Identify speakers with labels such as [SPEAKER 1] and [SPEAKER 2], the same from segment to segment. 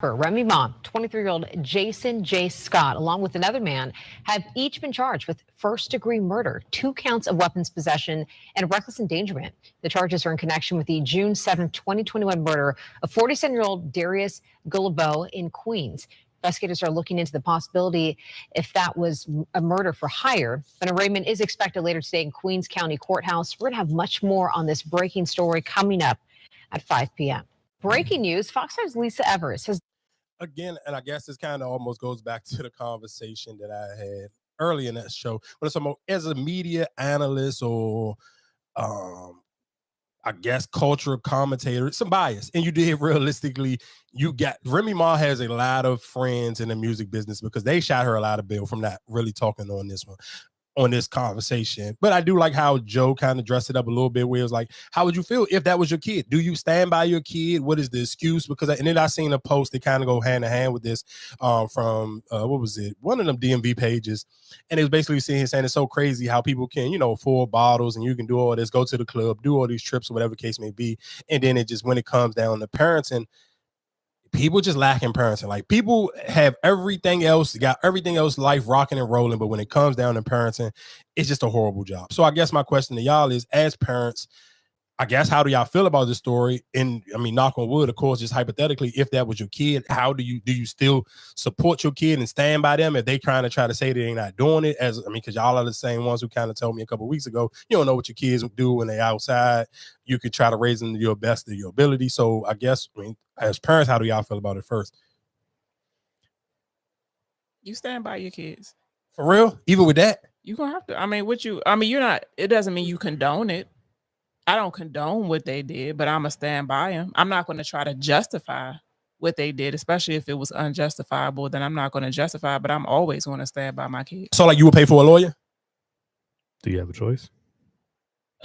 [SPEAKER 1] Remy Ma, 23-year-old Jayson Scott, along with another man, have each been charged with first-degree murder, 2 counts of weapons possession, and reckless endangerment. The charges are in connection with the June 7th, 2021 murder of 47-year-old Darius Gullibo in Queens. Investigators are looking into the possibility if that was a murder for hire. An arraignment is expected later today in Queens County Courthouse. We're going to have much more on this breaking story coming up at 5 p.m. Breaking news, Fox News' Lisa Evers has
[SPEAKER 2] again, and I guess this kind of almost goes back to the conversation that I had early in that show. But it's almost, as a media analyst or I guess cultural commentator, it's some bias. And you did realistically, you got Remy Ma has a lot of friends in the music business because they shot her a lot of bail from not really talking on this one. On this conversation. But I do like how Joe kind of dressed it up a little bit where it was like, how would you feel if that was your kid? Do you stand by your kid? What is the excuse? Because and then I seen a post that kind of go hand in hand with this from what was it? One of them DMV pages. And it was basically saying it's so crazy how people can, afford bottles and you can do all this, go to the club, do all these trips or whatever case may be. And then it just, when it comes down to parenting, people just lacking parenting. Like, people have everything else, got everything else, life rocking and rolling, but when it comes down to parenting, it's just a horrible job. So I guess my question to y'all is, as parents, I guess, how do y'all feel about this story? And I mean, knock on wood, of course, just hypothetically, if that was your kid, how do you still support your kid and stand by them if they try to say that they're not doing it? Because y'all are the same ones who kind of told me a couple of weeks ago, you don't know what your kids do when they're outside. You could try to raise them to your best of your ability. So I guess, as parents, how do y'all feel about it first?
[SPEAKER 3] You stand by your kids.
[SPEAKER 2] For real? Even with that?
[SPEAKER 3] You're going to have to. You're not, it doesn't mean you condone it. I don't condone what they did, but I'm going to stand by them. I'm not going to try to justify what they did, especially if it was unjustifiable. Then I'm not going to justify, but I'm always going to stand by my kids.
[SPEAKER 2] So, like, you would pay for a lawyer?
[SPEAKER 4] Do you have a choice?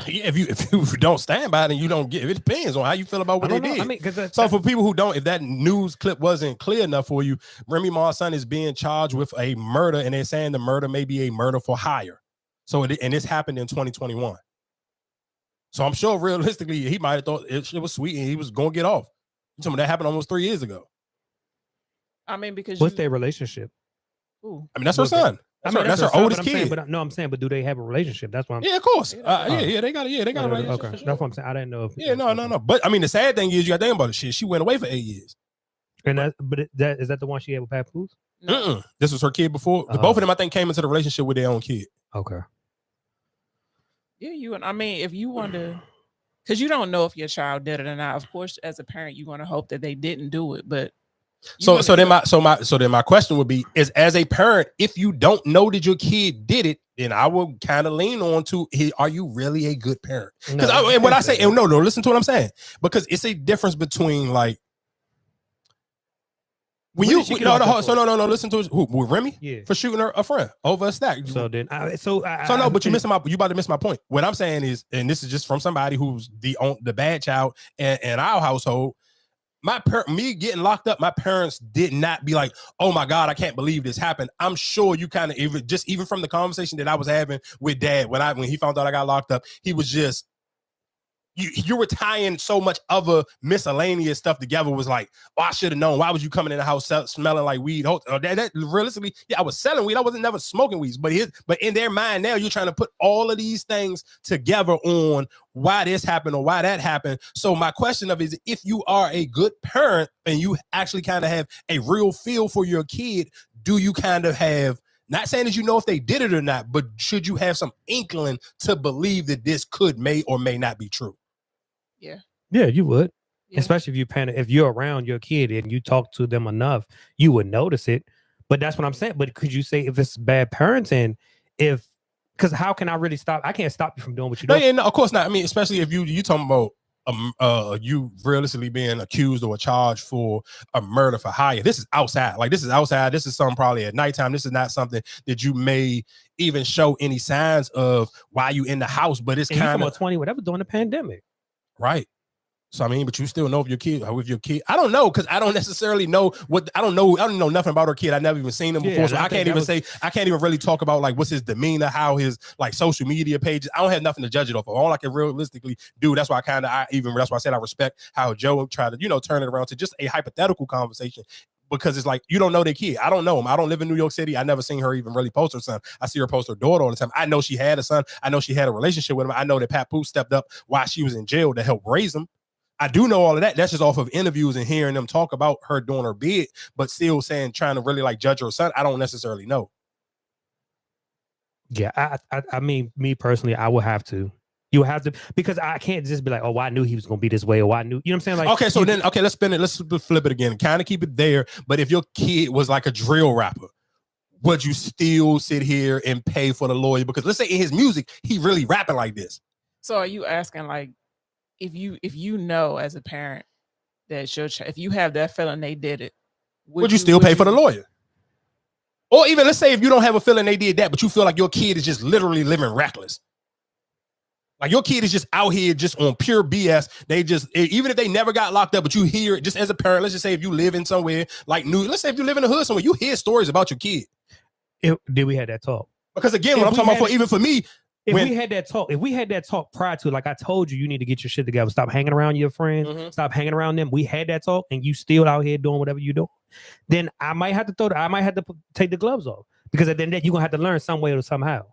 [SPEAKER 2] Yeah, if you don't stand by it and you don't get it, depends on how you feel about what they did. So for people who don't, if that news clip wasn't clear enough for you, Remy Ma's son is being charged with a murder, and they're saying the murder may be a murder for hire. So and this happened in 2021. So I'm sure realistically he might have thought it was sweet and he was going to get off. Something that happened almost 3 years ago.
[SPEAKER 3] Because
[SPEAKER 4] what's their relationship?
[SPEAKER 3] Ooh.
[SPEAKER 2] That's her son. That's her oldest kid.
[SPEAKER 4] I'm saying, but do they have a relationship? That's what I'm.
[SPEAKER 2] Yeah, of course. They got a relationship.
[SPEAKER 4] Okay, that's what I'm saying. I didn't know.
[SPEAKER 2] No. But the sad thing is, you got to think about it. She went away for 8 years.
[SPEAKER 4] And is that the one she had with Papoose?
[SPEAKER 2] This was her kid before. Both of them, I think, came into the relationship with their own kid.
[SPEAKER 4] Okay.
[SPEAKER 3] Yeah, if you want to, because you don't know if your child did it or not. Of course, as a parent, you're going to hope that they didn't do it, but.
[SPEAKER 2] So then my question would be, is, as a parent, if you don't know that your kid did it, then I will kind of lean on to, are you really a good parent? Because listen to what I'm saying, because it's a difference between, like, when listen to who, with Remy?
[SPEAKER 4] Yeah.
[SPEAKER 2] For shooting a friend over a stack.
[SPEAKER 4] So then,
[SPEAKER 2] but you about to miss my point. What I'm saying is, and this is just from somebody who's the bad child in our household. Me getting locked up, my parents did not be like, oh my God, I can't believe this happened. I'm sure you kind of, even from the conversation that I was having with Dad when he found out I got locked up, he was just, you were tying so much other miscellaneous stuff together. Was like, oh, I should have known. Why was you coming in the house smelling like weed? That realistically, yeah, I was selling weed. I wasn't never smoking weeds. But in their mind now, you're trying to put all of these things together on why this happened or why that happened. So my question is, if you are a good parent and you actually kind of have a real feel for your kid, do you kind of have, not saying that you know if they did it or not, but should you have some inkling to believe that this may or may not be true?
[SPEAKER 4] Yeah, you would. Yeah. Especially if you're around your kid and you talk to them enough, you would notice it. But that's what I'm saying. But could you say if it's bad parenting, because how can I really stop? I can't stop you from doing what you do.
[SPEAKER 2] No, of course not. I mean, especially if you talking about you realistically being accused or charged for a murder for hire. This is outside. Like, this is outside. This is something probably at nighttime. This is not something that you may even show any signs of while you in the house. But it's kind of
[SPEAKER 4] 20, whatever, during the pandemic.
[SPEAKER 2] Right. So I mean, but you still know if your kid, with your kid. I don't know because I don't necessarily know what I don't know nothing about her kid. I never even seen him before, so I can't even say I can't even really talk about like what's his demeanor, how his like social media pages. I don't have nothing to judge it off of. All I can realistically do. That's why that's why I said I respect how Joe tried to turn it around to just a hypothetical conversation. Because it's like you don't know their kid. I don't know him. I don't live in New York City. I never seen her even really post her son. I see her post her daughter all the time. I know she had a son. I know she had a relationship with him. I know that Papoose stepped up while she was in jail to help raise him. I do know all of that. That's just off of interviews and hearing them talk about her doing her bid, but still trying to really like judge her son. I don't necessarily know.
[SPEAKER 4] Yeah, I mean, me personally, I would have to. You have to, because I can't just be like, oh, well, I knew he was going to be this way, or I knew, you know what I'm saying? Like,
[SPEAKER 2] okay, so then, okay, let's spin it. Let's flip it again. Kind of keep it there. But if your kid was like a drill rapper, would you still sit here and pay for the lawyer? Because let's say in his music, he really rapping like this.
[SPEAKER 3] So are you asking like, if you know as a parent that your if you have that feeling they did it,
[SPEAKER 2] would you still pay for the lawyer? Or even let's say if you don't have a feeling they did that, but you feel like your kid is just literally living reckless. Like your kid is just out here just on pure BS. They just, even if they never got locked up, but you hear it just as a parent, let's just say if you live in somewhere like let's say if you live in the hood somewhere, you hear stories about your kid.
[SPEAKER 4] Did we have that talk?
[SPEAKER 2] Because again, what I'm talking about even for me,
[SPEAKER 4] if we had that talk prior to, like I told you need to get your shit together. Stop hanging around your friends. Mm-hmm. Stop hanging around them. We had that talk, and you still out here doing whatever you do. Then I might have to take the gloves off, because at the end of the day, you're gonna have to learn some way or somehow.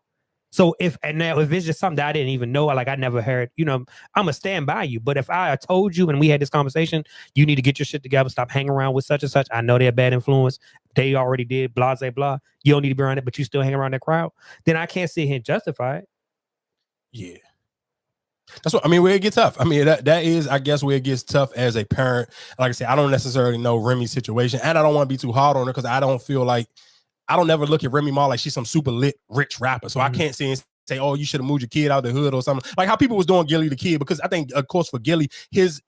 [SPEAKER 4] So if it's just something that I didn't even know, like I never heard, I'm gonna stand by you. But if I told you and we had this conversation, you need to get your shit together. Stop hanging around with such and such. I know they're a bad influence. They already did blah, blah, blah. You don't need to be around it, but you still hang around that crowd. Then I can't sit here and justify it.
[SPEAKER 2] Yeah. That's what I mean, where it gets tough. I mean, that is, I guess, where it gets tough as a parent. Like I said, I don't necessarily know Remy's situation, and I don't want to be too hard on her because I don't never look at Remy Ma like she's some super lit, rich rapper. So I can't say, oh, you should have moved your kid out the hood or something. Like how people was doing Gilly the Kid, because I think, of course, for Gilly, his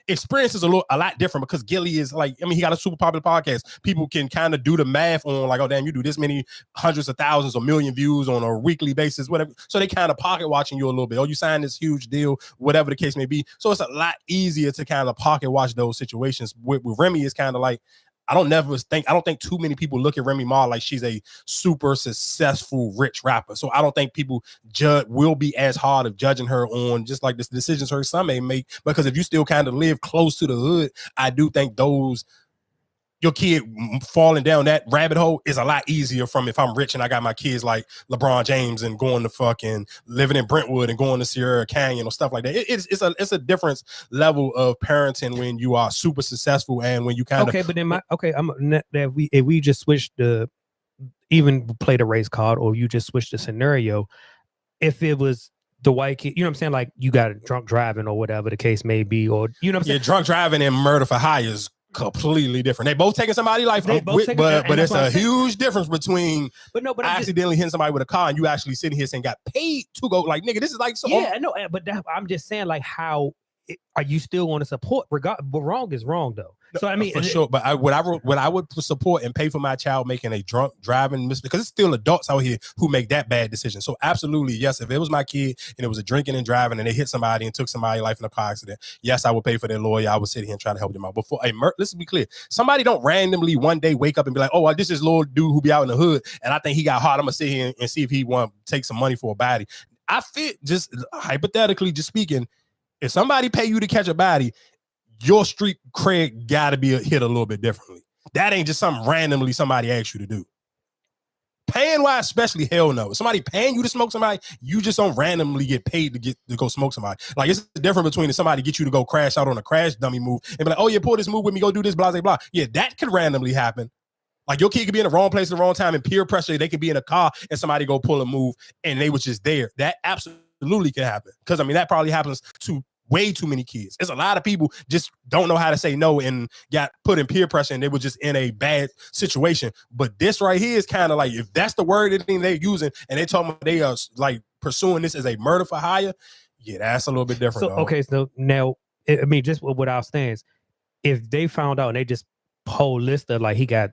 [SPEAKER 2] experience is a lot different, because Gilly is like, I mean, he got a super popular podcast. People can kind of do the math on like, oh, damn, you do this many hundreds of thousands or million views on a weekly basis, whatever. So they kind of pocket watching you a little bit. Oh, you signed this huge deal, whatever the case may be. So it's a lot easier to kind of pocket watch those situations. With Remy, it's kind of like, I don't think too many people look at Remy Ma like she's a super successful, rich rapper. So I don't think people will be as hard of judging her on just like the decisions her son may make. Because if you still kind of live close to the hood, I do think your kid falling down that rabbit hole is a lot easier from if I'm rich and I got my kids like LeBron James and going to fucking living in Brentwood and going to Sierra Canyon or stuff like that. It's a different level of parenting when you are super successful and when you kind of.
[SPEAKER 4] Okay, but then if we just switch even play the race card, or you just switch the scenario, if it was the white kid, you know what I'm saying? Like you got drunk driving or whatever the case may be, or you know what I'm saying?
[SPEAKER 2] Yeah, drunk driving and murder for hire is completely different. They both taking somebody's life, but it's a huge difference between accidentally hitting somebody with a car and you actually sitting here saying got paid to go. Like, nigga, this is like so.
[SPEAKER 4] Yeah, I know, but I'm just saying, like, how are you still going to support? But wrong is wrong, though. So I mean,
[SPEAKER 2] for sure. But what I would support and pay for my child making a drunk driving mistake, because it's still adults out here who make that bad decision. So absolutely, yes. If it was my kid and it was a drinking and driving and they hit somebody and took somebody's life in a car accident, yes, I would pay for their lawyer. I would sit here and try to help them out. But for let's be clear, somebody don't randomly one day wake up and be like, oh, this is little dude who be out in the hood and I think he got hot. I'm gonna sit here and see if he want to take some money for a body. I fit just hypothetically, just speaking. If somebody pay you to catch a body, your street cred got to be hit a little bit differently. That ain't just something randomly somebody asks you to do. Paying wise, especially, hell no. If somebody paying you to smoke somebody, you just don't randomly get paid to go smoke somebody. Like, it's the difference between if somebody get you to go crash out on a crash dummy move and be like, oh yeah, pull this move with me, go do this, blah, blah, blah. Yeah, that could randomly happen. Like your kid could be in the wrong place at the wrong time and peer pressure. They could be in a car and somebody go pull a move and they was just there. That absolutely could happen. Because I mean, that probably happens to way too many kids. There's a lot of people just don't know how to say no and got put in peer pressure and they were just in a bad situation. But this right here is kind of like, if that's the word that they're using and they talking about they are like pursuing this as a murder for hire, yeah, that's a little bit different.
[SPEAKER 4] So, okay, so now, I mean, just with our stance, if they found out and they just whole list of like he got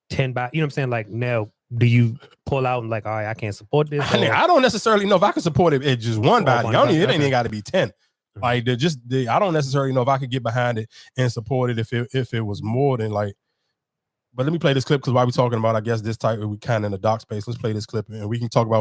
[SPEAKER 4] 10 by, you know what I'm saying? Like now, do you pull out and like, all right, I can't support this?
[SPEAKER 2] I don't necessarily know if I can support it at just one body. It ain't got to be 10. Like I don't necessarily know if I could get behind it and support it if it was more than like. But let me play this clip because while we're talking about, I guess this type we kind of in the dark space. Let's play this clip and we can talk about